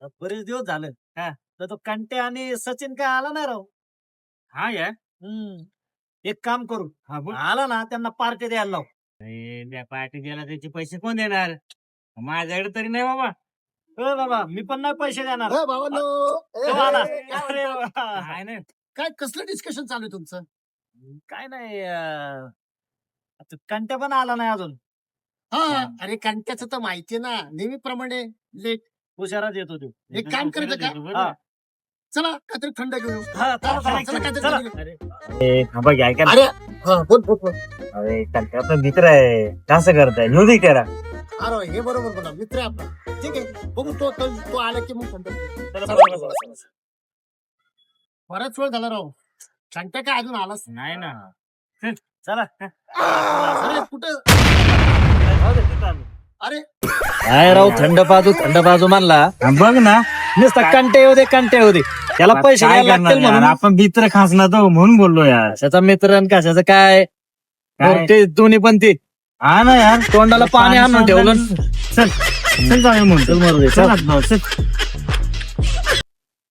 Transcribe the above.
बरेच दिवस झाले तर तो कंटे आणि सचिन काय आला नाही राव. हा यार. एक काम करू, हा बोल. आला ना त्यांना पार्टी द्यायला लाव. त्या पार्टी द्यायला त्याचे पैसे कोण देणार? माझ्याकडे तरी नाही बाबा. हो बाबा, मी पण नाही पैसे देणार. भावानो तो आला. काय अरे वा. काय नाही. कसलं डिस्कशन चालू आहे तुमचं? काय नाही आता कंटे पण आला नाही अजून. हा अरे कंट्याचं तर माहितीये ना, नेहमीप्रमाणे लेट. हुशारात येतो तू. एक काम करायचं का? हा. चला काहीतरी थंड घेऊ. हा, चला, चला, चला, काहीतरी चला. थंड घेऊ. अरे थांबा की ऐका ना. अरे हा बोल बोल बोल. अरे कंटे आपला मित्र आहे, कसं करताय म्युझिक करा. अरे हे बरोबर बोला, मित्र आहे आपला. ठीक आहे बघू तो आला की मग थंड घेऊ. चला, चला, चला, चला, चला. चला. बराच वेळ झाला राव, कंट्या काय अजून आलाच नाही ना. चला. अरे कुठं? जाऊ दे, तिथं आलो. अरे काय राव, थंड बाजू मानला. बघ ना. नुसता कंटे येऊ दे त्याला पैसे काय द्यायला करणार लागतील यार? म्हणून. आपण मित्र खास ना तो म्हणून बोललो यार. कशाचा मित्र आणि कशाचं काय. काय? ते दोन्ही पण ते हा ना यार. तोंडाला पाणी आणून ठेवलं. चल चल जाऊया म्हणून. चल मरू दे, चल. चल.